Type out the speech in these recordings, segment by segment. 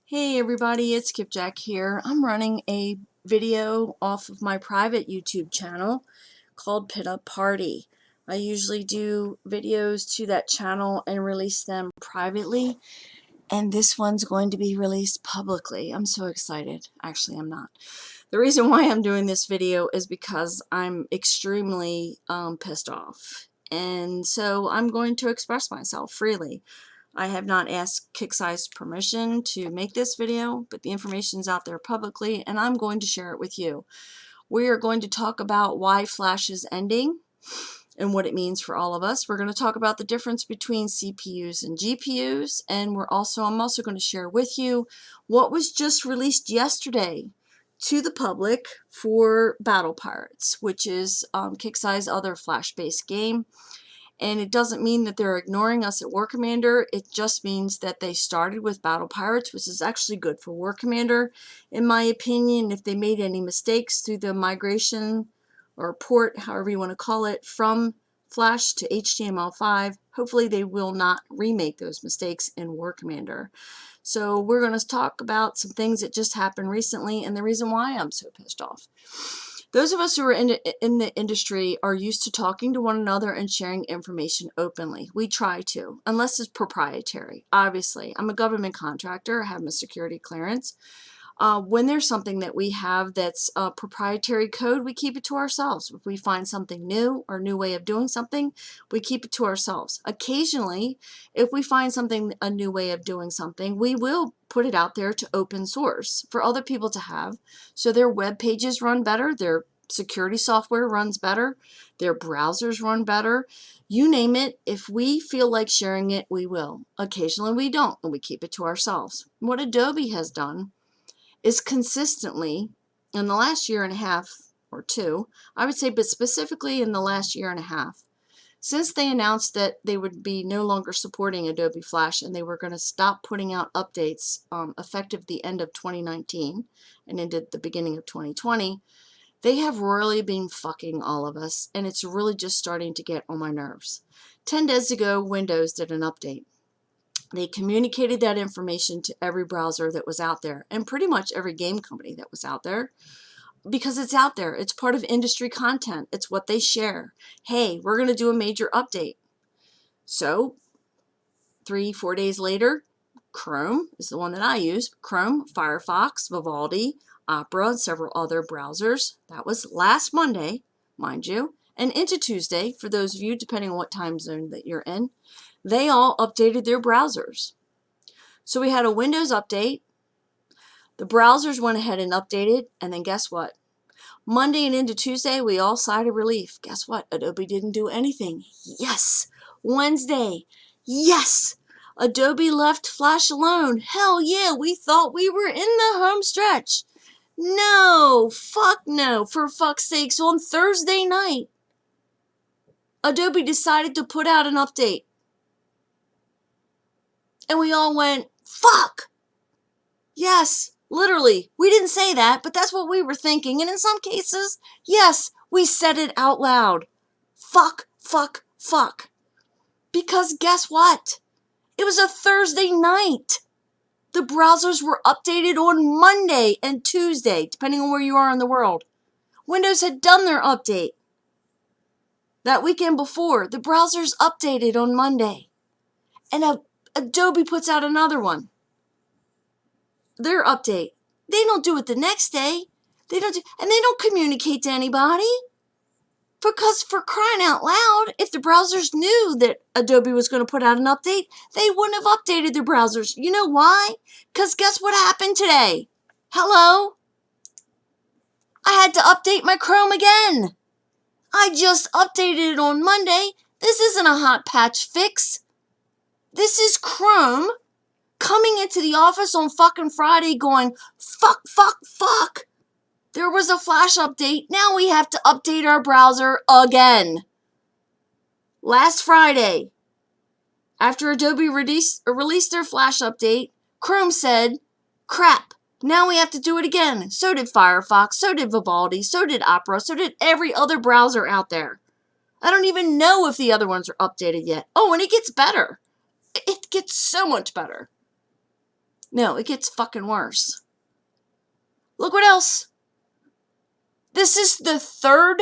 Hey everybody, it's Skipjack here. I'm running a video off of my private YouTube channel called Pinup Party. I usually do videos to that channel and release them privately, and this one's going to be released publicly. I'm so excited. Actually, I'm not. The reason why I'm doing this video is because I'm extremely pissed off, and so I'm going to express myself freely. I have not asked Kixeye's permission to make this video, but the information's out there publicly, and I'm going to share it with you. We are going to talk about why Flash is ending and what it means for all of us. We're going to talk about the difference between CPUs and GPUs, and I'm also going to share with you what was just released yesterday to the public for Battle Pirates, which is Kixeye's other Flash-based game. And it doesn't mean that they're ignoring us at War Commander. It just means that they started with Battle Pirates, which is actually good for War Commander, in my opinion. If they made any mistakes through the migration or port, however you want to call it, from Flash to HTML5, hopefully they will not remake those mistakes in War Commander. So we're going to talk about some things that just happened recently and the reason why I'm so pissed off. Those of us who are in the industry are used to talking to one another and sharing information openly. We try to, unless it's proprietary. Obviously, I'm a government contractor. I have my security clearance. When there's something that we have that's proprietary code, we keep it to ourselves. If we find something new or new way of doing something, we keep it to ourselves. Occasionally, if we find a new way of doing something, we will put it out there to open source for other people to have, so their web pages run better, their security software runs better, their browsers run better. You name it, if we feel like sharing it, we will. Occasionally we don't, and we keep it to ourselves. What Adobe has done is consistently, in the last year and a half or two, I would say, but specifically in the last year and a half, since they announced that they would be no longer supporting Adobe Flash and they were going to stop putting out updates effective the end of 2019 and into the beginning of 2020, they have royally been fucking all of us, and it's really just starting to get on my nerves. 10 days ago, Windows did an update. They communicated that information to every browser that was out there and pretty much every game company that was out there, because it's out there. It's part of industry content. It's what they share. Hey, we're going to do a major update. So 3-4 days later, Chrome is the one that I use. Chrome, Firefox, Vivaldi, Opera, and several other browsers. That was last Monday, mind you, and into Tuesday, for those of you, depending on what time zone that you're in, they all updated their browsers. So we had a Windows update. The browsers went ahead and updated, and then guess what? Monday and into Tuesday, we all sighed a relief. Guess what? Adobe didn't do anything. Yes! Wednesday. Yes! Adobe left Flash alone. Hell yeah, we thought we were in the home stretch. No! Fuck no! For fuck's sakes, on Thursday night, Adobe decided to put out an update. And we all went, fuck! Yes, literally. We didn't say that, but that's what we were thinking. And in some cases, yes, we said it out loud. Fuck, fuck, fuck. Because guess what? It was a Thursday night. The browsers were updated on Monday and Tuesday, depending on where you are in the world. Windows had done their update that weekend before. The browsers updated on Monday. And Adobe puts out another one. Their update. They don't do it the next day. They don't communicate to anybody. Because for crying out loud, if the browsers knew that Adobe was going to put out an update, they wouldn't have updated their browsers. You know why? Because guess what happened today? Hello? I had to update my Chrome again. I just updated it on Monday. This isn't a hot patch fix. This is Chrome coming into the office on fucking Friday going, fuck, fuck, fuck. There was a Flash update. Now we have to update our browser again. Last Friday, after Adobe released their Flash update, Chrome said, crap, now we have to do it again. So did Firefox, so did Vivaldi, so did Opera, so did every other browser out there. I don't even know if the other ones are updated yet. Oh, and it gets better. It gets so much better. No, it gets fucking worse. Look what else. This is the third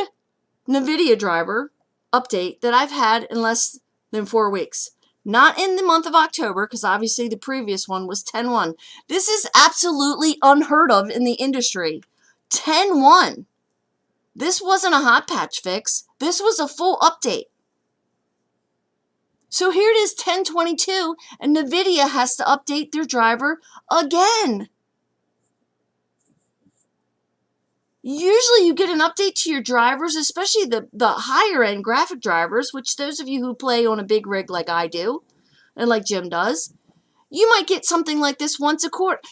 NVIDIA driver update that I've had in less than 4 weeks. Not in the month of October, because obviously the previous one was 10.1. This is absolutely unheard of in the industry. 10.1. This wasn't a hot patch fix. This was a full update. So here it is, 10.22, and NVIDIA has to update their driver again. Usually you get an update to your drivers, especially the higher end graphic drivers, which those of you who play on a big rig like I do, and like Jim does, you might get something like this once a quarter.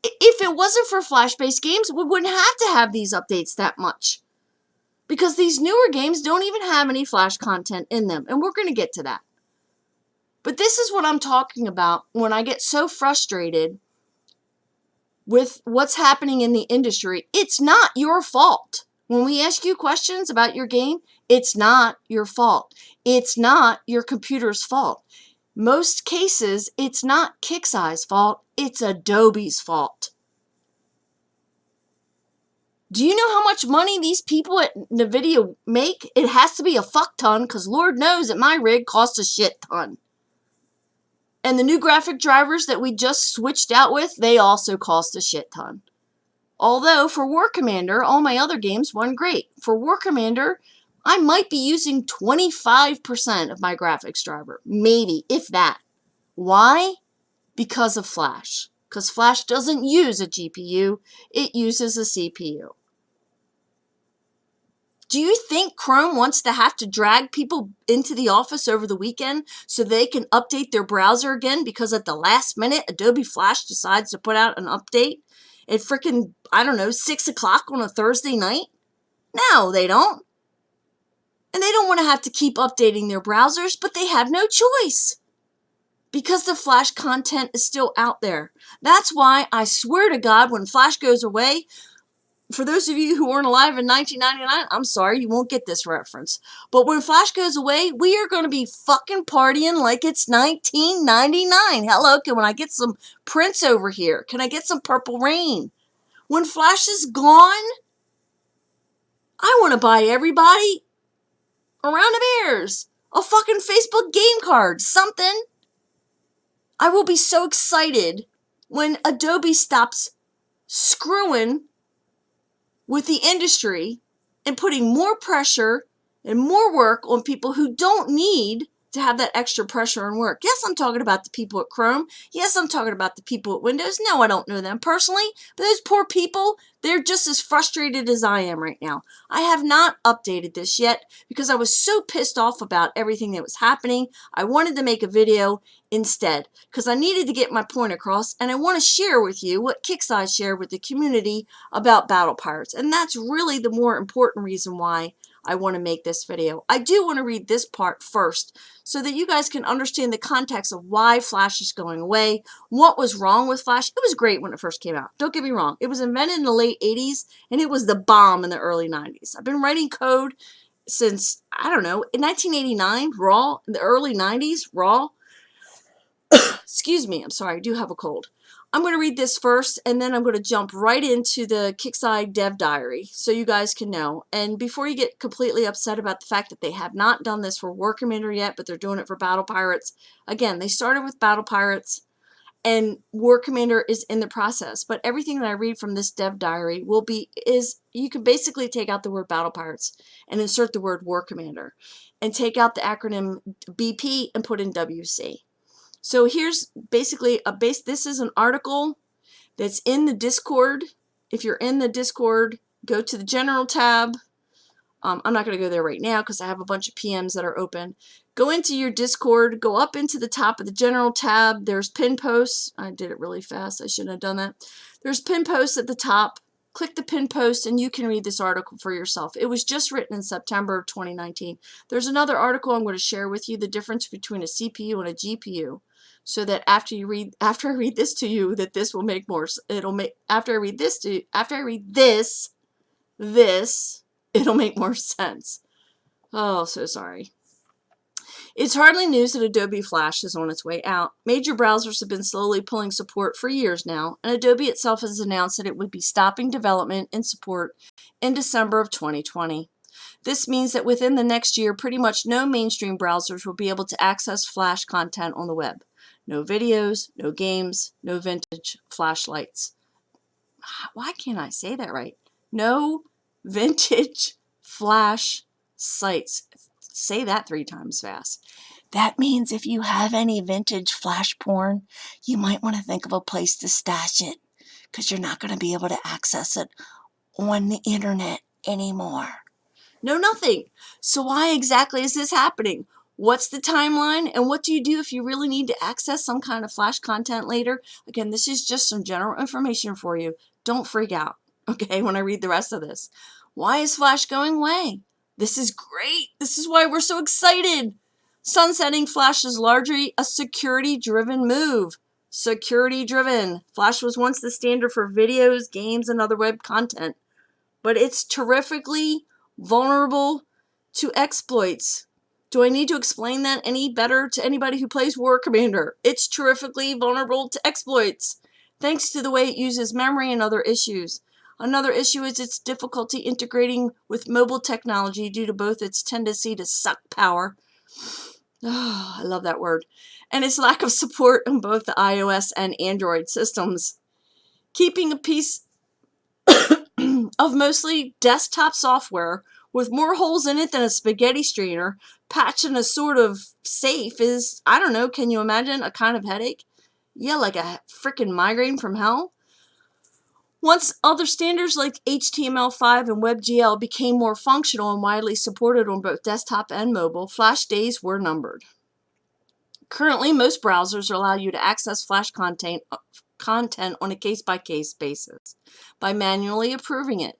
If it wasn't for Flash-based games, we wouldn't have to have these updates that much. Because these newer games don't even have any Flash content in them, and we're going to get to that. But this is what I'm talking about when I get so frustrated with what's happening in the industry. It's not your fault. When we ask you questions about your game, it's not your fault. It's not your computer's fault. Most cases, it's not Kixeye's fault. It's Adobe's fault. Do you know how much money these people at NVIDIA make? It has to be a fuck ton, because Lord knows that my rig costs a shit ton. And the new graphic drivers that we just switched out with, they also cost a shit ton. Although, for War Commander, all my other games run great. For War Commander, I might be using 25% of my graphics driver. Maybe, if that. Why? Because of Flash. Because Flash doesn't use a GPU, it uses a CPU. Do you think Chrome wants to have to drag people into the office over the weekend so they can update their browser again because at the last minute Adobe Flash decides to put out an update at frickin', I don't know, 6 o'clock on a Thursday night? No, they don't. And they don't want to have to keep updating their browsers, but they have no choice. Because the Flash content is still out there. That's why I swear to God, when Flash goes away, for those of you who weren't alive in 1999, I'm sorry, you won't get this reference. But when Flash goes away, we are going to be fucking partying like it's 1999. Hello, can I get some Prince over here? Can I get some Purple Rain? When Flash is gone, I want to buy everybody a round of beers, a fucking Facebook game card, something. I will be so excited when Adobe stops screwing with the industry and putting more pressure and more work on people who don't need to have that extra pressure and work. Yes, I'm talking about the people at Chrome. Yes, I'm talking about the people at Windows. No, I don't know them personally, but those poor people, they're just as frustrated as I am right now. I have not updated this yet because I was so pissed off about everything that was happening. I wanted to make a video instead because I needed to get my point across, and I want to share with you what Kixeye shared with the community about Battle Pirates, and that's really the more important reason why I want to make this video. I do want to read this part first so that you guys can understand the context of why Flash is going away, what was wrong with Flash. It was great when it first came out. Don't get me wrong. It was invented in the late 80s, and it was the bomb in the early 90s. I've been writing code since, I don't know, in 1989, raw, in the early 90s, raw. Excuse me, I'm sorry, I do have a cold. I'm going to read this first, and then I'm going to jump right into the Kixeye dev diary so you guys can know. And before you get completely upset about the fact that they have not done this for War Commander yet, but they're doing it for Battle Pirates, again, they started with Battle Pirates, and War Commander is in the process. But everything that I read from this dev diary is you can basically take out the word Battle Pirates and insert the word War Commander, and take out the acronym BP and put in WC. So here's basically this is an article that's in the Discord. If you're in the Discord, go to the General tab. I'm not going to go there right now because I have a bunch of PMs that are open. Go into your Discord, go up into the top of the General tab. There's pin posts. I did it really fast. I shouldn't have done that. There's pin posts at the top. Click the pin post and you can read this article for yourself. It was just written in September of 2019. There's another article I'm going to share with you, the difference between a CPU and a GPU. So that after I read this to you, that this will make more. After I read this, it'll make more sense. Oh, so sorry. It's hardly news that Adobe Flash is on its way out. Major browsers have been slowly pulling support for years now, and Adobe itself has announced that it would be stopping development and support in December of 2020. This means that within the next year, pretty much no mainstream browsers will be able to access Flash content on the web. No videos, no games, no vintage flashlights. Why can't I say that right? No vintage Flash sites. Say that 3 times fast. That means if you have any vintage Flash porn, you might want to think of a place to stash it, because you're not going to be able to access it on the internet anymore. No, nothing. So why exactly is this happening? What's the timeline? And what do you do if you really need to access some kind of Flash content later? Again, this is just some general information for you. Don't freak out, okay, when I read the rest of this. Why is Flash going away? This is great. This is why we're so excited. Sunsetting Flash is largely a security-driven move. Security-driven. Flash was once the standard for videos, games, and other web content, but it's terrifically vulnerable to exploits. Do I need to explain that any better to anybody who plays War Commander? It's terrifically vulnerable to exploits, thanks to the way it uses memory and other issues. Another issue is its difficulty integrating with mobile technology due to both its tendency to suck power, I love that word, and its lack of support on both the iOS and Android systems. Keeping a piece of mostly desktop software with more holes in it than a spaghetti strainer patched in a sort of safe is, I don't know, can you imagine a kind of headache? Yeah, like a freaking migraine from hell. Once other standards like HTML5 and WebGL became more functional and widely supported on both desktop and mobile, Flash days were numbered. Currently, most browsers allow you to access Flash content on a case-by-case basis by manually approving it.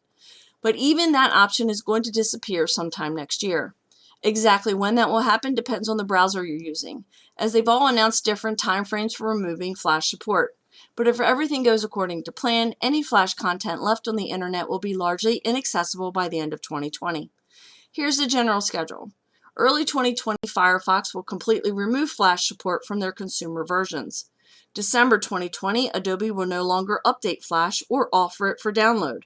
But even that option is going to disappear sometime next year. Exactly when that will happen depends on the browser you're using, as they've all announced different timeframes for removing Flash support. But if everything goes according to plan, any Flash content left on the internet will be largely inaccessible by the end of 2020. Here's the general schedule. Early 2020, Firefox will completely remove Flash support from their consumer versions. December 2020, Adobe will no longer update Flash or offer it for download.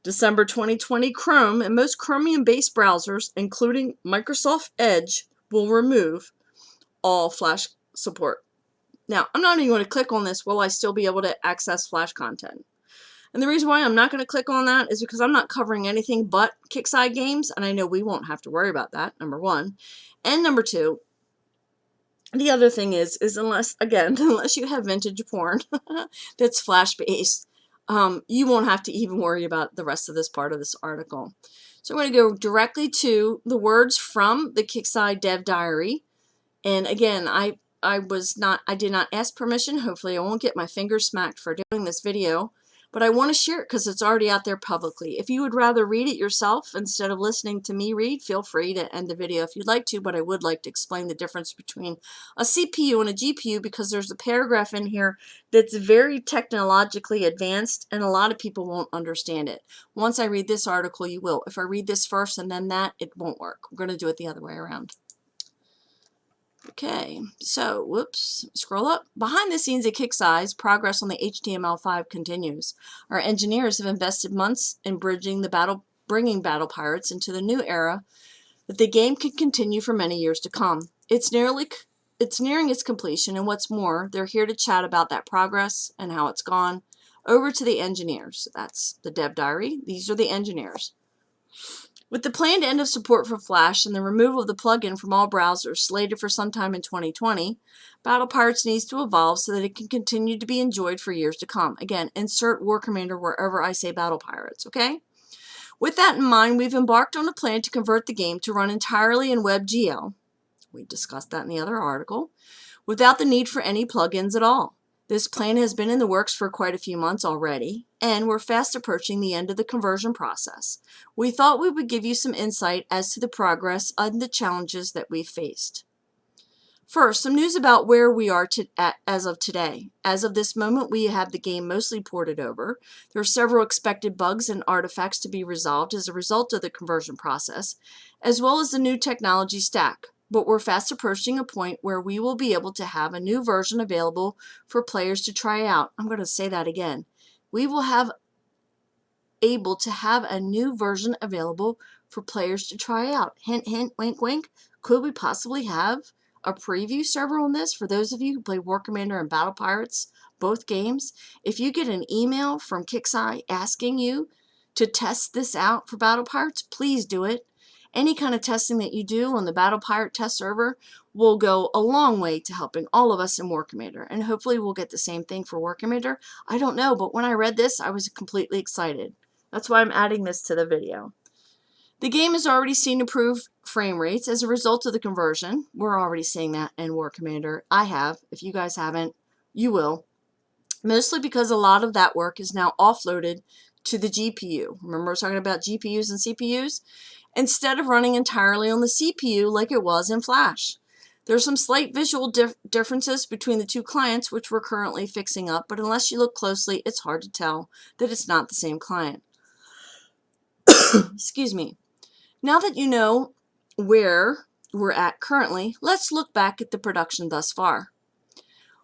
December 2020, Chrome and most Chromium-based browsers, including Microsoft Edge, will remove all Flash support. Now, I'm not even going to click on this. Will I still be able to access Flash content? And the reason why I'm not going to click on that is because I'm not covering anything but Kixeye games, and I know we won't have to worry about that, number one. And number two, the other thing is unless you have vintage porn that's Flash-based, you won't have to even worry about the rest of this part of this article. So I'm going to go directly to the words from the Kixeye Dev Diary. And again, I did not ask permission. Hopefully I won't get my fingers smacked for doing this video, but I want to share it because it's already out there publicly. If you would rather read it yourself instead of listening to me read, feel free to end the video if you'd like to, but I would like to explain the difference between a CPU and a GPU because there's a paragraph in here that's very technologically advanced and a lot of people won't understand it. Once I read this article, you will. If I read this first and then that, it won't work. We're going to do it the other way around. Okay, so, whoops, scroll up. Behind the scenes at Kixeye's, progress on the HTML5 continues. Our engineers have invested months in bringing Battle Pirates into the new era that the game can continue for many years to come. It's nearing its completion, and what's more, they're here to chat about that progress and how it's gone. Over to the engineers. That's the Dev Diary. These are the engineers. With the planned end of support for Flash and the removal of the plugin from all browsers slated for sometime in 2020, Battle Pirates needs to evolve so that it can continue to be enjoyed for years to come. Again, insert War Commander wherever I say Battle Pirates, okay? With that in mind, we've embarked on a plan to convert the game to run entirely in WebGL. We discussed that in the other article, without the need for any plugins at all. This plan has been in the works for quite a few months already, and we're fast approaching the end of the conversion process. We thought we would give you some insight as to the progress and the challenges that we've faced. First, some news about where we are as of today. As of this moment, we have the game mostly ported over. There are several expected bugs and artifacts to be resolved as a result of the conversion process, as well as the new technology stack. but we're fast approaching a point where we will be able to have a new version available for players to try out. I'm going to say that again. We will have able to have a new version available for players to try out. Hint, hint, wink, wink. Could we possibly have a preview server on this for those of you who play War Commander and Battle Pirates, both games? If you get an email from Kixeye asking you to test this out for Battle Pirates, please do it. Any kind of testing that you do on the Battle Pirate test server will go a long way to helping all of us in War Commander, and hopefully we'll get the same thing for War Commander. I don't know, but when I read this, I was completely excited. That's why I'm adding this to the video. The game has already seen improved frame rates as a result of the conversion. We're already seeing that in War Commander. I have. If you guys haven't, you will. Mostly because a lot of that work is now offloaded to the GPU. Remember, we're talking about GPUs and CPUs? Instead of running entirely on the CPU like it was in Flash. There's some slight visual differences between the two clients, which we're currently fixing up, but unless you look closely, it's hard to tell that it's not the same client. Excuse me. Now that you know where we're at currently, let's look back at the production thus far.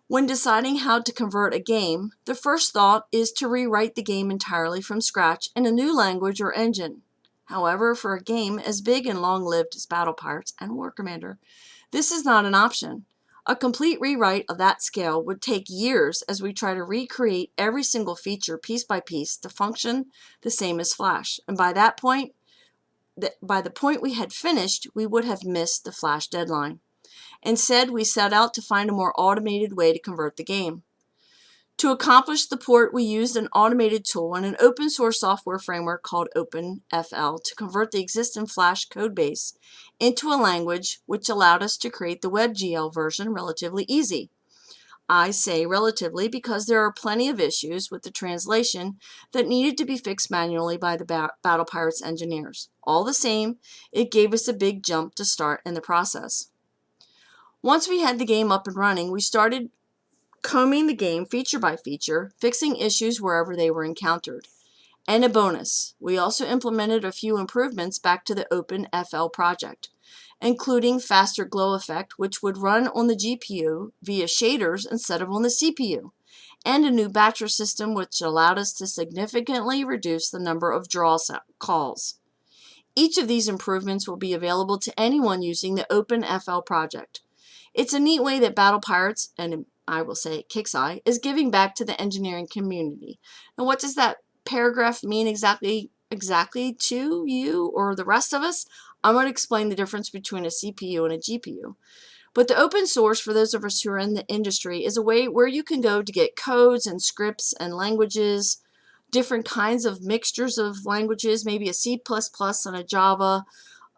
When deciding how to convert a game, the first thought is to rewrite the game entirely from scratch in a new language or engine. However, for a game as big and long-lived as Battle Pirates and War Commander, this is not an option. A complete rewrite of that scale would take years as we try to recreate every single feature piece by piece to function the same as Flash. And by the point we had finished, we would have missed the Flash deadline. Instead, we set out to find a more automated way to convert the game. To accomplish the port, we used an automated tool and an open source software framework called OpenFL to convert the existing Flash codebase into a language which allowed us to create the WebGL version relatively easy. I say relatively because there are plenty of issues with the translation that needed to be fixed manually by the Battle Pirates engineers. All the same, it gave us a big jump to start in the process. Once we had the game up and running, we started combing the game feature by feature, fixing issues wherever they were encountered. And a bonus, we also implemented a few improvements back to the OpenFL project, including faster glow effect, which would run on the GPU via shaders instead of on the CPU, and a new batcher system which allowed us to significantly reduce the number of draw calls. Each of these improvements will be available to anyone using the OpenFL project. It's a neat way that Battle Pirates, and I will say Kixeye, is giving back to the engineering community. And what does that paragraph mean exactly to you or the rest of us? I'm going to explain the difference between a CPU and a GPU. But the open source, for those of us who are in the industry, is a way where you can go to get codes and scripts and languages, different kinds of mixtures of languages, maybe a C++ and a Java,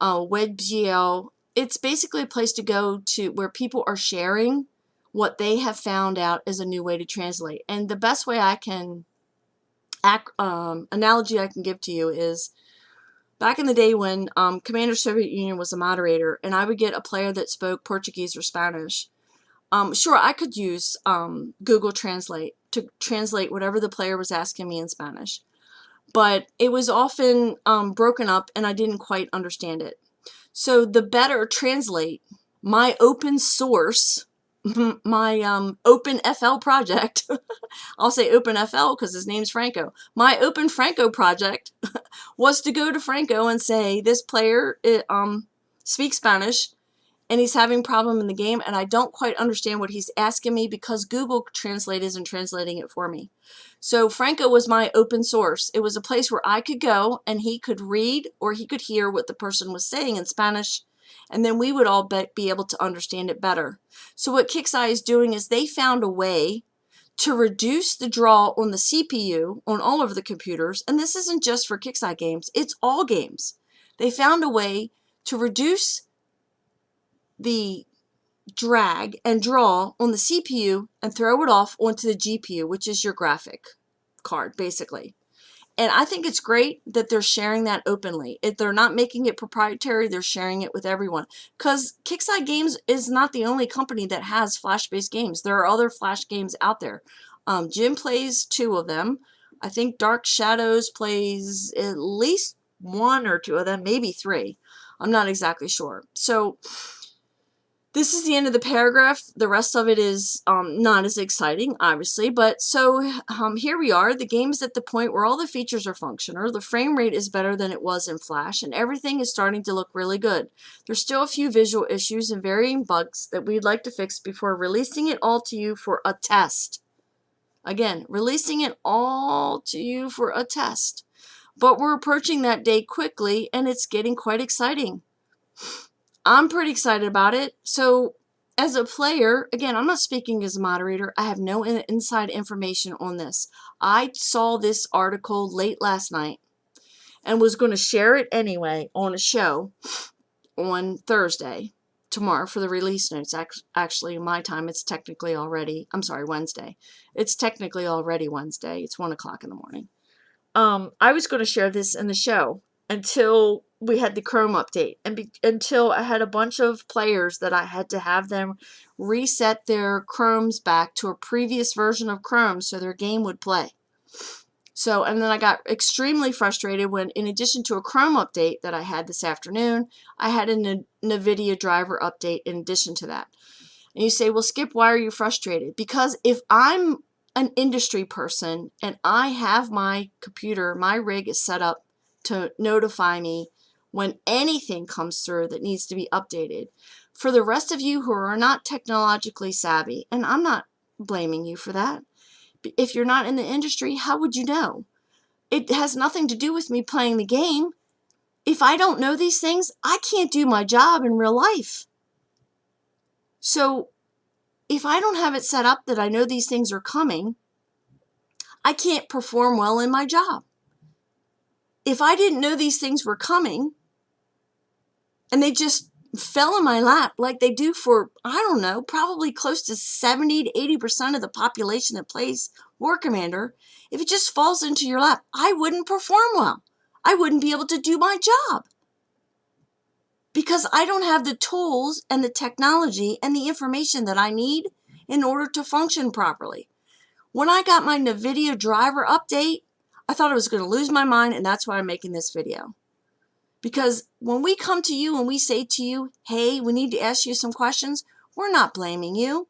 WebGL. It's basically a place to go to where people are sharing what they have found out is a new way to translate. And the best way I can, analogy I can give to you is back in the day when Commander Soviet Union was a moderator and I would get a player that spoke Portuguese or Spanish. Sure, I could use Google Translate to translate whatever the player was asking me in Spanish. But it was often broken up and I didn't quite understand it. So the better translate, my open source, my OpenFL project, I'll say OpenFL because his name's Franco. My Open Franco project was to go to Franco and say, this player speaks Spanish and he's having a problem in the game and I don't quite understand what he's asking me because Google Translate isn't translating it for me. So Franco was my open source. It was a place where I could go and he could read or he could hear what the person was saying in Spanish, and then we would all be able to understand it better. So what Kixeye is doing is they found a way to reduce the draw on the CPU on all of the computers, and this isn't just for Kixeye games, it's all games. They found a way to reduce the drag and draw on the CPU and throw it off onto the GPU, which is your graphic card, basically. And I think it's great that they're sharing that openly. If they're not making it proprietary, they're sharing it with everyone. Because Kixeye Games is not the only company that has Flash-based games. There are other Flash games out there. Jim plays 2 of them. I think Dark Shadows plays at least 1 or 2 of them, maybe 3. I'm not exactly sure. So This is the end of the paragraph. The rest of it is not as exciting, obviously, but so here we are. The game is at the point where all the features are functional. The frame rate is better than it was in Flash, and everything is starting to look really good. There's still a few visual issues and varying bugs that we'd like to fix before releasing it all to you for a test. Again, releasing it all to you for a test. But we're approaching that day quickly, and it's getting quite exciting. I'm pretty excited about it. So as a player, again, I'm not speaking as a moderator. I have no inside information on this. I saw this article late last night and was going to share it anyway on a show on Thursday, tomorrow, for the release notes. Actually, my time, it's technically already, I'm sorry, Wednesday. It's technically already Wednesday. It's 1 o'clock in the morning. I was going to share this in the show until we had the Chrome update, and until I had a bunch of players that I had to have them reset their Chromes back to a previous version of Chrome so their game would play. So, and then I got extremely frustrated when, in addition to a Chrome update that I had this afternoon, I had a NVIDIA driver update in addition to that. And you say, well, Skip, why are you frustrated? Because if I'm an industry person and I have my computer, my rig is set up to notify me when anything comes through that needs to be updated. For the rest of you who are not technologically savvy, and I'm not blaming you for that, if you're not in the industry, how would you know? It has nothing to do with me playing the game. If I don't know these things, I can't do my job in real life. So if I don't have it set up that I know these things are coming, I can't perform well in my job. If I didn't know these things were coming and they just fell in my lap like they do for, I don't know, probably close to 70 to 80% of the population that plays War Commander, if it just falls into your lap, I wouldn't perform well. I wouldn't be able to do my job because I don't have the tools and the technology and the information that I need in order to function properly. When I got my NVIDIA driver update, I thought I was going to lose my mind, and that's why I'm making this video. Because when we come to you and we say to you, hey, we need to ask you some questions, we're not blaming you.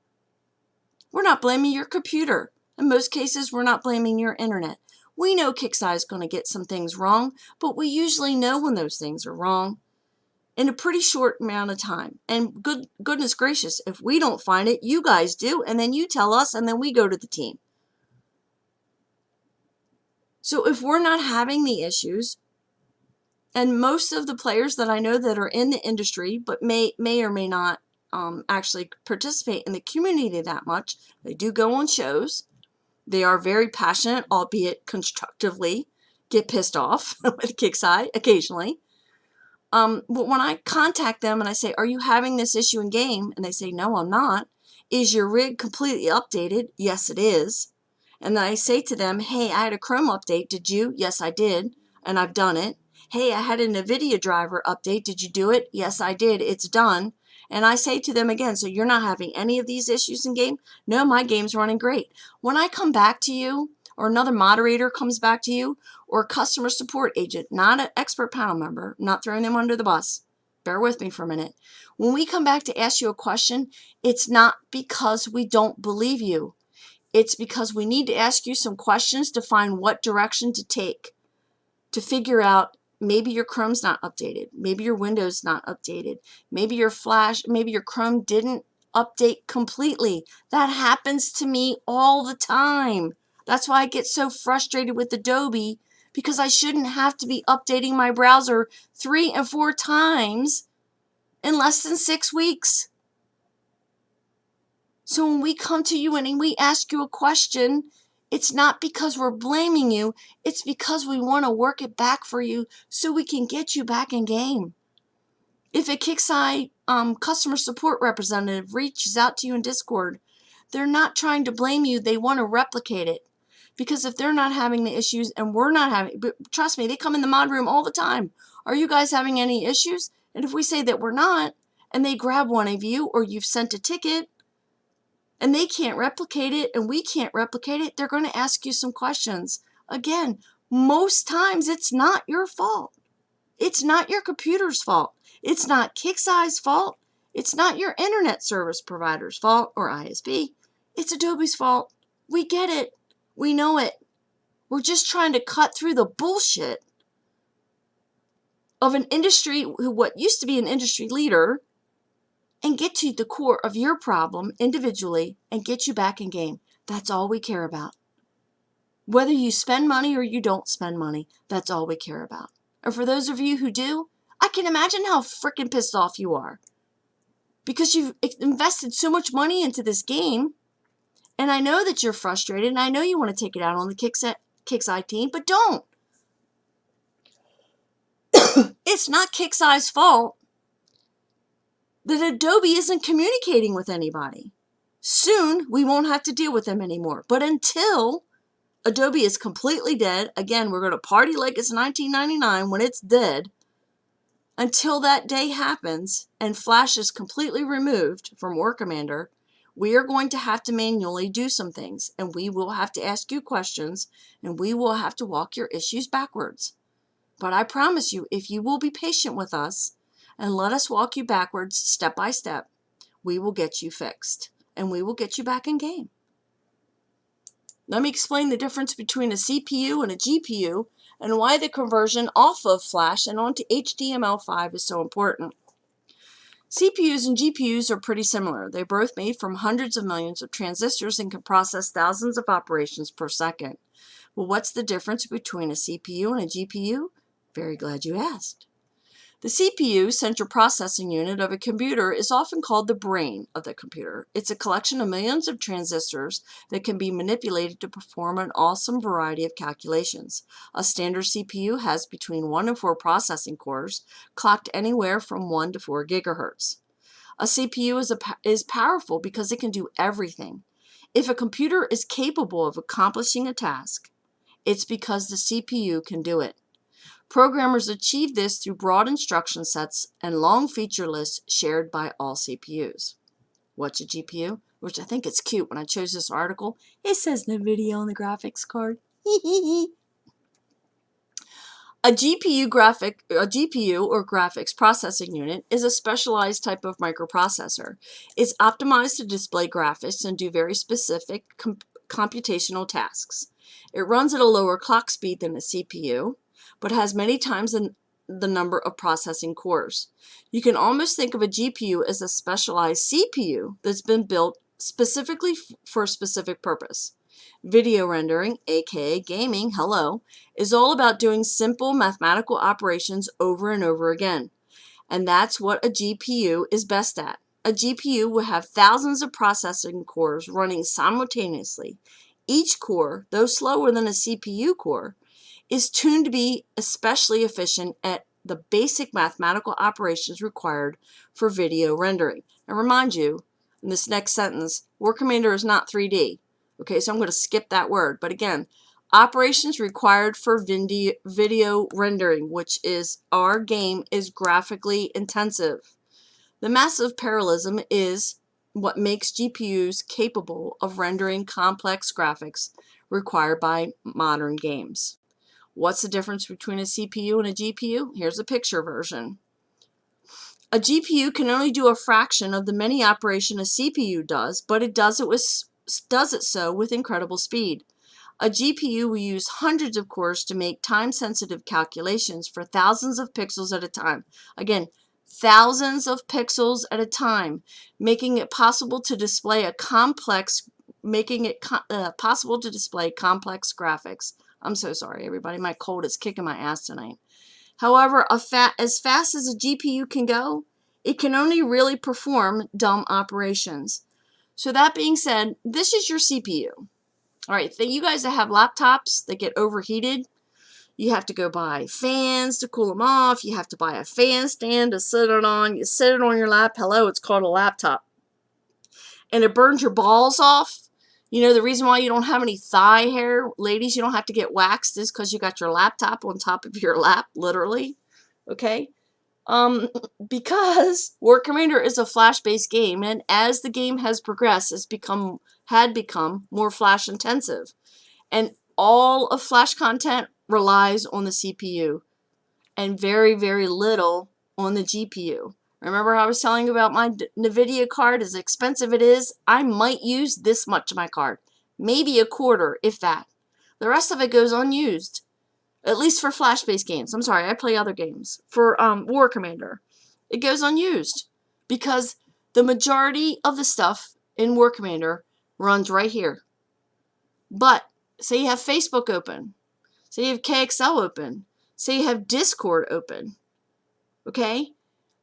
We're not blaming your computer. In most cases, we're not blaming your internet. We know Kixeye is going to get some things wrong, but we usually know when those things are wrong in a pretty short amount of time. And goodness gracious, if we don't find it, you guys do, and then you tell us, and then we go to the team. So if we're not having the issues, and most of the players that I know that are in the industry but may or may not actually participate in the community that much, they do go on shows. They are very passionate, albeit constructively, get pissed off with Kixeye occasionally. But when I contact them and I say, are you having this issue in game? And they say, no, I'm not. Is your rig completely updated? Yes, it is. And then I say to them, hey, I had a Chrome update. Did you? Yes, I did. And I've done it. Hey, I had a NVIDIA driver update. Did you do it? Yes, I did. It's done. And I say to them again, so you're not having any of these issues in game? No, my game's running great. When I come back to you, or another moderator comes back to you, or a customer support agent, not an expert panel member, I'm not throwing them under the bus. Bear with me for a minute. When we come back to ask you a question, it's not because we don't believe you. It's because we need to ask you some questions to find what direction to take, to figure out maybe your Chrome's not updated, maybe your Windows not updated, maybe your Flash, maybe your Chrome didn't update completely. That happens to me all the time. That's why I get so frustrated with Adobe, because I shouldn't have to be updating my browser 3 and 4 times in less than 6 weeks. So when we come to you and we ask you a question, it's not because we're blaming you. It's because we want to work it back for you so we can get you back in game. If a Kixeye customer support representative reaches out to you in Discord, they're not trying to blame you. They want to replicate it. Because if they're not having the issues and we're not having, but trust me, they come in the mod room all the time. Are you guys having any issues? And if we say that we're not, and they grab one of you, or you've sent a ticket, and they can't replicate it, and we can't replicate it, they're going to ask you some questions. Again, most times it's not your fault. It's not your computer's fault. It's not Kixeye's fault. It's not your internet service provider's fault or ISP. It's Adobe's fault. We get it. We know it. We're just trying to cut through the bullshit of an industry what used to be an industry leader and get to the core of your problem individually and get you back in game. That's all we care about. Whether you spend money or you don't spend money, that's all we care about. And for those of you who do, I can imagine how freaking pissed off you are. Because you've invested so much money into this game, and I know that you're frustrated, and I know you want to take it out on the Kixeye team, but don't. It's not Kixeye's fault that Adobe isn't communicating with anybody. Soon, we won't have to deal with them anymore. But until Adobe is completely dead, again, we're going to party like it's 1999 when it's dead. Until that day happens and Flash is completely removed from War Commander, we are going to have to manually do some things, and we will have to ask you questions, and we will have to walk your issues backwards. But I promise you, if you will be patient with us and let us walk you backwards step by step, we will get you fixed, and we will get you back in game. Let me explain the difference between a CPU and a GPU and why the conversion off of Flash and onto HTML5 is so important. CPUs and GPUs are pretty similar. They're both made from hundreds of millions of transistors and can process thousands of operations per second. Well, what's the difference between a CPU and a GPU? Very glad you asked. The CPU, central processing unit of a computer, is often called the brain of the computer. It's a collection of millions of transistors that can be manipulated to perform an awesome variety of calculations. A standard CPU has between 1 and 4 processing cores, clocked anywhere from 1 to 4 gigahertz. A CPU is powerful because it can do everything. If a computer is capable of accomplishing a task, it's because the CPU can do it. Programmers achieve this through broad instruction sets and long feature lists shared by all CPUs. What's a GPU? Which I think it's cute when I chose this article. It says the video on the graphics card. A GPU or graphics processing unit is a specialized type of microprocessor. It's optimized to display graphics and do very specific computational tasks. It runs at a lower clock speed than a CPU, but has many times the number of processing cores. You can almost think of a GPU as a specialized CPU that's been built specifically for a specific purpose. Video rendering, aka gaming, is all about doing simple mathematical operations over and over again. And that's what a GPU is best at. A GPU will have thousands of processing cores running simultaneously. Each core, though slower than a CPU core, is tuned to be especially efficient at the basic mathematical operations required for video rendering. And remind you, in this next sentence, War Commander is not 3D. Okay, so I'm going to skip that word. But again, operations required for video rendering, which is our game, is graphically intensive. The massive parallelism is what makes GPUs capable of rendering complex graphics required by modern games. What's the difference between a CPU and a GPU? Here's a picture version. A GPU can only do a fraction of the many operations a CPU does, but it does it so with incredible speed. A GPU will use hundreds of cores to make time-sensitive calculations for thousands of pixels at a time. Again, thousands of pixels at a time, making it possible to display complex graphics. I'm so sorry, everybody. My cold is kicking my ass tonight. However, as fast as a GPU can go, it can only really perform dumb operations. So that being said, this is your CPU. All right, you guys that have laptops that get overheated, you have to go buy fans to cool them off. You have to buy a fan stand to sit it on. You sit it on your lap. Hello, it's called a laptop. And it burns your balls off. You know, the reason why you don't have any thigh hair, ladies, you don't have to get waxed, is because you got your laptop on top of your lap, literally. Okay? Because War Commander is a Flash-based game, and as the game has progressed, had become more Flash intensive. And all of Flash content relies on the CPU, and very, very little on the GPU. Remember how I was telling you about my NVIDIA card, as expensive it is? I might use this much of my card. Maybe a quarter, if that. The rest of it goes unused. At least for Flash-based games. I'm sorry, I play other games. For War Commander, it goes unused. Because the majority of the stuff in War Commander runs right here. But, say you have Facebook open. Say you have KXL open. Say you have Discord open. Okay?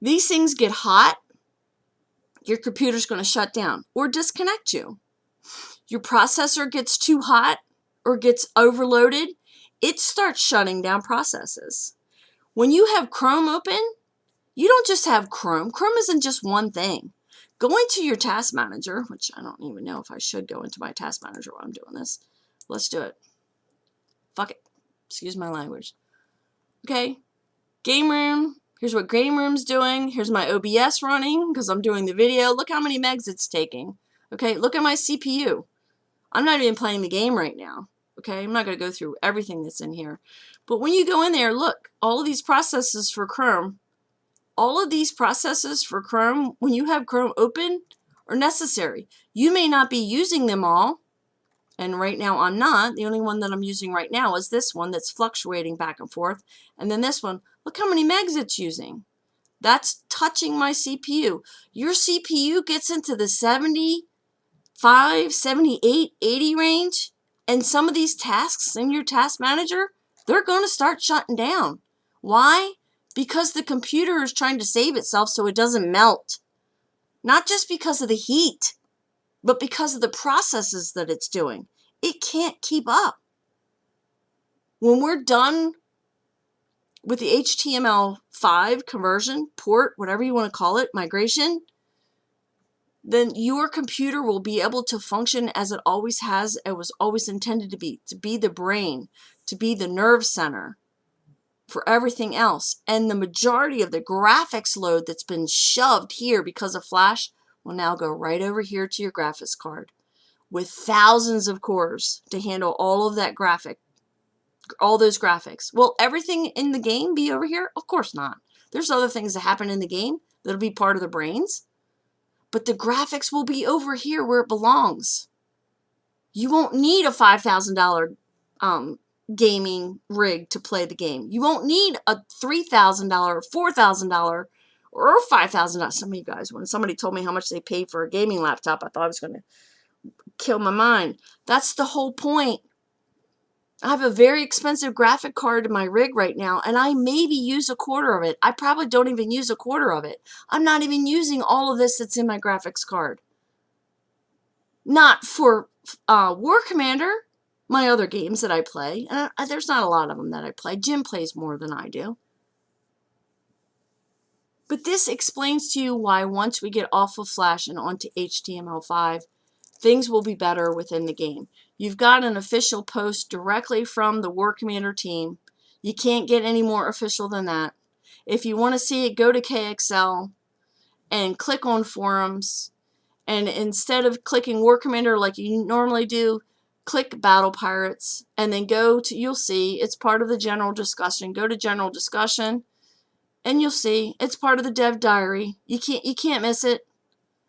These things get hot. Your computer's going to shut down or disconnect you. Your processor gets too hot or gets overloaded, it starts shutting down processes. When you have Chrome open, you don't just have Chrome. Chrome isn't just one thing. Go into your task manager, which I don't even know if I should go into my task manager while I'm doing this. Let's do it. Fuck it. Excuse my language. Okay. Game room. Here's what game room's doing. Here's my OBS running because I'm doing the video. Look how many megs it's taking. Okay, look at my CPU. I'm not even playing the game right now. Okay, I'm not going to go through everything that's in here. But when you go in there, look, all of these processes for Chrome, when you have Chrome open, are necessary. You may not be using them all, and right now I'm not. The only one that I'm using right now is this one that's fluctuating back and forth. And then this one, look how many megs it's using. That's touching my CPU. Your CPU gets into the 75, 78, 80 range, and some of these tasks in your task manager, they're going to start shutting down. Why? Because the computer is trying to save itself so it doesn't melt. Not just because of the heat, but because of the processes that it's doing. It can't keep up. When we're done with the HTML5 conversion, port, whatever you want to call it, migration, then your computer will be able to function as it always has, it was always intended to be the brain, to be the nerve center for everything else. And the majority of the graphics load that's been shoved here because of Flash will now go right over here to your graphics card with thousands of cores to handle all of that all those graphics. Will everything in the game be over here? Of course not. There's other things that happen in the game that'll be part of the brains. But the graphics will be over here where it belongs. You won't need a $5,000 gaming rig to play the game. You won't need a $3,000, $4,000, or $5,000. Some of you guys, when somebody told me how much they paid for a gaming laptop, I thought I was going to kill my mind. That's the whole point. I have a very expensive graphic card in my rig right now, and I maybe use a quarter of it. I probably don't even use a quarter of it. I'm not even using all of this that's in my graphics card. Not for War Commander, my other games that I play. There's not a lot of them that I play. Jim plays more than I do. But this explains to you why once we get off of Flash and onto HTML5, things will be better within the game. You've got an official post directly from the War Commander team. You can't get any more official than that. If you want to see it, go to KXL and click on forums. And instead of clicking War Commander like you normally do, click Battle Pirates. And then go to, you'll see, it's part of the general discussion. Go to general discussion. And you'll see, it's part of the dev diary. You can't miss it.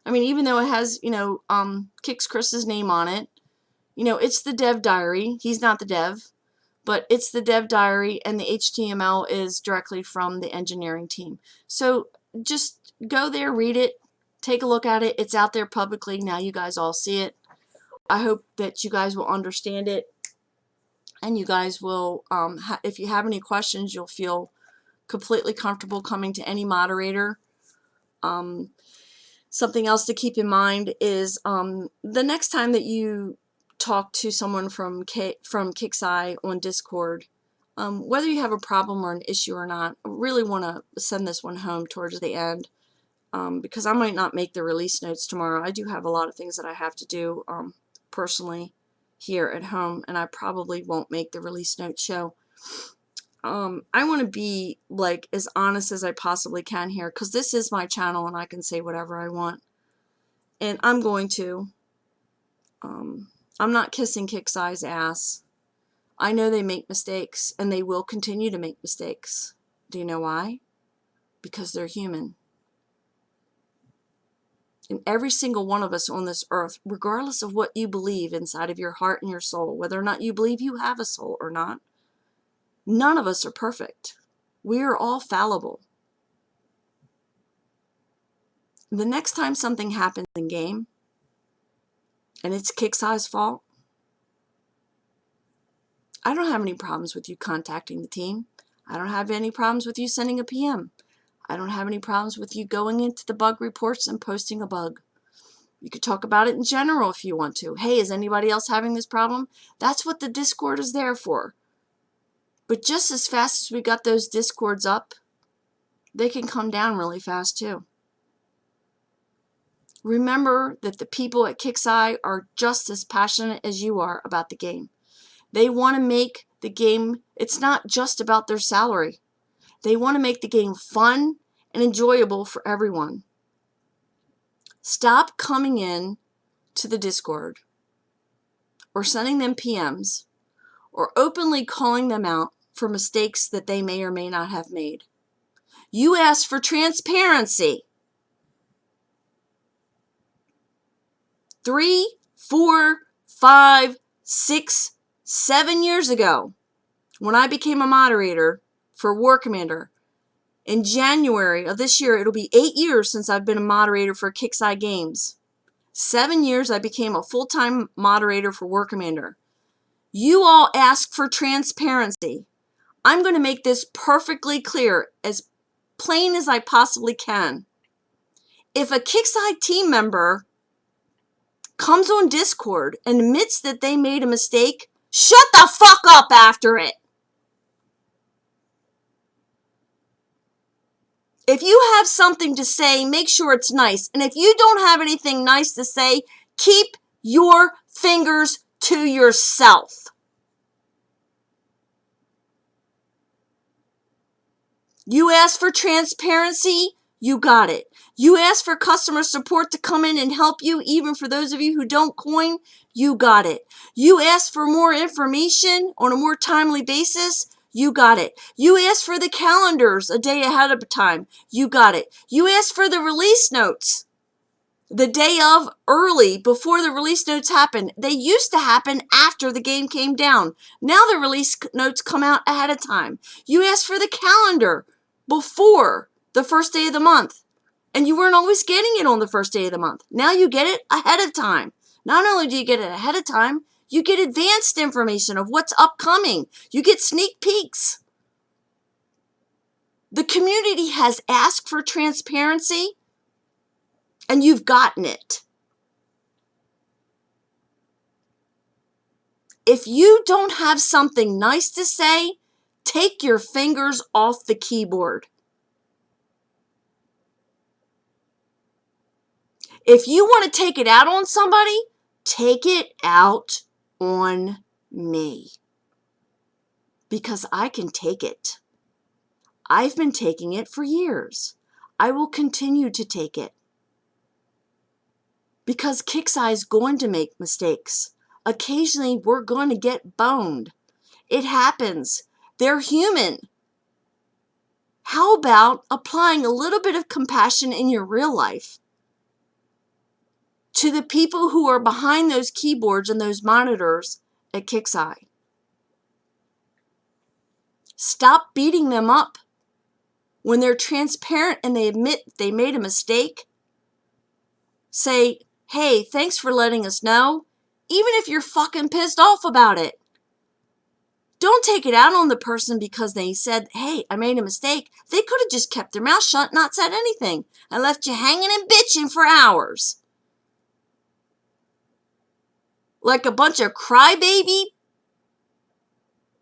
I mean, even though it has, Kix Chris's name on it, it's the dev diary. He's not the dev, but it's the dev diary, and the HTML is directly from the engineering team. So just go there, read it, take a look at it. It's out there publicly. Now you guys all see it. I hope that you guys will understand it, and you guys will, if you have any questions, you'll feel completely comfortable coming to any moderator. Something else to keep in mind is the next time that you talk to someone from Kixeye on Discord, whether you have a problem or an issue or not, I really want to send this one home towards the end because I might not make the release notes tomorrow. I do have a lot of things that I have to do personally here at home, and I probably won't make the release note show. I want to be like as honest as I possibly can here because this is my channel and I can say whatever I want, and I'm going to. I'm not kissing Kixeye's ass. I know they make mistakes, and they will continue to make mistakes. Do you know why? Because they're human. And every single one of us on this earth, regardless of what you believe inside of your heart and your soul, whether or not you believe you have a soul or not, none of us are perfect. We are all fallible. The next time something happens in game, and it's Kixeye's fault, I don't have any problems with you contacting the team. I don't have any problems with you sending a PM. I don't have any problems with you going into the bug reports and posting a bug. You could talk about it in general if you want to. Hey, is anybody else having this problem? That's what the Discord is there for. But just as fast as we got those Discords up, they can come down really fast too. Remember that the people at Kixeye are just as passionate as you are about the game. They want to make the game, it's not just about their salary. They want to make the game fun and enjoyable for everyone. Stop coming in to the Discord or sending them PMs or openly calling them out for mistakes that they may or may not have made. You asked for transparency. 3, 4, 5, 6, 7 years ago, when I became a moderator for War Commander, in January of this year, it'll be 8 years since I've been a moderator for Kixeye Games. 7 years I became a full-time moderator for War Commander. You all asked for transparency. I'm going to make this perfectly clear, as plain as I possibly can. If a Kixeye team member comes on Discord and admits that they made a mistake, shut the fuck up after it. If you have something to say, make sure it's nice. And if you don't have anything nice to say, keep your fingers to yourself. You asked for transparency, you got it. You asked for customer support to come in and help you, even for those of you who don't coin, you got it. You asked for more information on a more timely basis, you got it. You asked for the calendars a day ahead of time, you got it. You asked for the release notes the day of, early, before the release notes happened. They used to happen after the game came down. Now the release notes come out ahead of time. You asked for the calendar before the first day of the month, and you weren't always getting it on the first day of the month. Now you get it ahead of time. Not only do you get it ahead of time, you get advanced information of what's upcoming. You get sneak peeks. The community has asked for transparency, and you've gotten it. If you don't have something nice to say, take your fingers off the keyboard. If you want to take it out on somebody, take it out on me. Because I can take it. I've been taking it for years. I will continue to take it. Because Kixeye is going to make mistakes. Occasionally, we're going to get boned. It happens. They're human. How about applying a little bit of compassion in your real life to the people who are behind those keyboards and those monitors at Kixeye? Stop beating them up when they're transparent and they admit they made a mistake. Say, hey, thanks for letting us know, even if you're fucking pissed off about it. Don't take it out on the person because they said, hey, I made a mistake. They could have just kept their mouth shut, not said anything, and left you hanging and bitching for hours. Like a bunch of crybaby.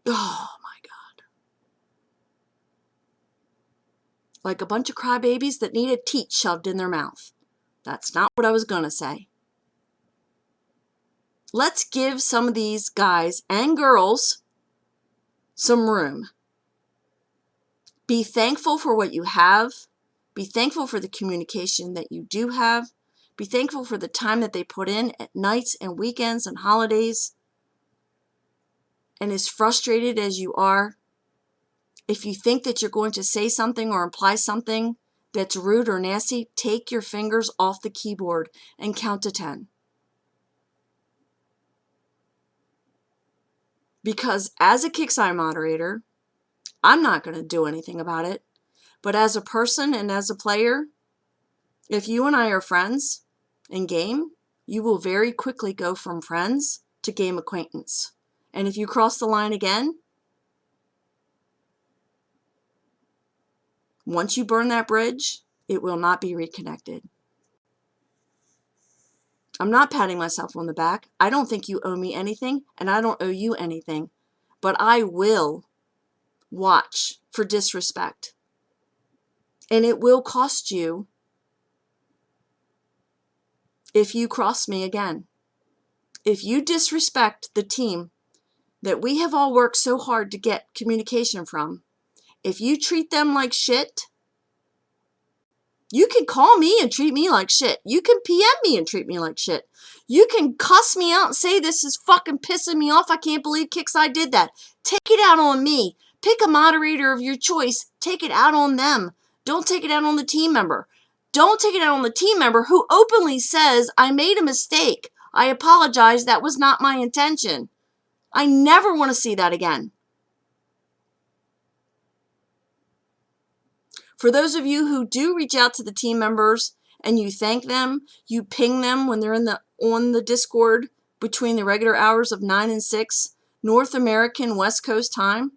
Oh my God. Like a bunch of crybabies that need a teat shoved in their mouth. That's not what I was going to say. Let's give some of these guys and girls some room. Be thankful for what you have. Be thankful for the communication that you do have. Be thankful for the time that they put in at nights and weekends and holidays. And as frustrated as you are, if you think that you're going to say something or imply something that's rude or nasty, take your fingers off the keyboard and count to 10. Because as a Kixeye moderator, I'm not going to do anything about it. But as a person and as a player, if you and I are friends in game, you will very quickly go from friends to game acquaintance. And if you cross the line again, once you burn that bridge, it will not be reconnected. I'm not patting myself on the back. I don't think you owe me anything, and I don't owe you anything. But I will watch for disrespect. And it will cost you if you cross me again. If you disrespect the team that we have all worked so hard to get communication from, if you treat them like shit, you can call me and treat me like shit. You can PM me and treat me like shit. You can cuss me out and say this is fucking pissing me off. I can't believe Kixeye did that. Take it out on me. Pick a moderator of your choice. Take it out on them. Don't take it out on the team member. Don't take it out on the team member who openly says, I made a mistake. I apologize. That was not my intention. I never want to see that again. For those of you who do reach out to the team members and you thank them, you ping them when they're on the Discord between the regular hours of 9 and 6 North American West Coast time.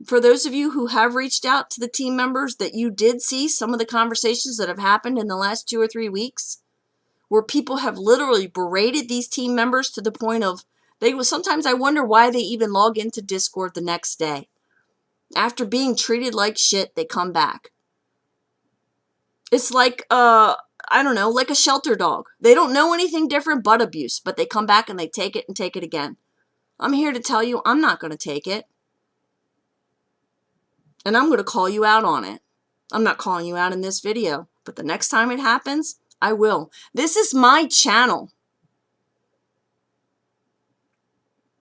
For those of you who have reached out to the team members that you did see some of the conversations that have happened in the last 2 or 3 weeks, where people have literally berated these team members to the point of sometimes I wonder why they even log into Discord the next day. After being treated like shit, they come back. It's like, I don't know, like a shelter dog. They don't know anything different but abuse, but they come back and they take it and take it again. I'm here to tell you I'm not going to take it. And I'm going to call you out on it. I'm not calling you out in this video, but the next time it happens, I will. This is my channel.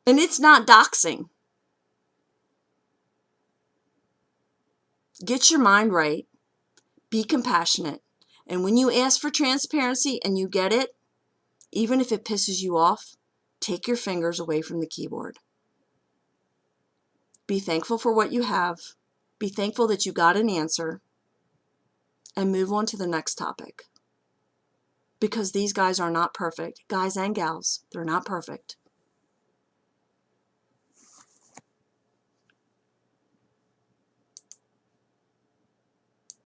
And it's not doxing. Get your mind right. Be compassionate. And when you ask for transparency and you get it, even if it pisses you off, take your fingers away from the keyboard. Be thankful for what you have. Be thankful that you got an answer. And move on to the next topic. Because these guys are not perfect. Guys and gals, they're not perfect.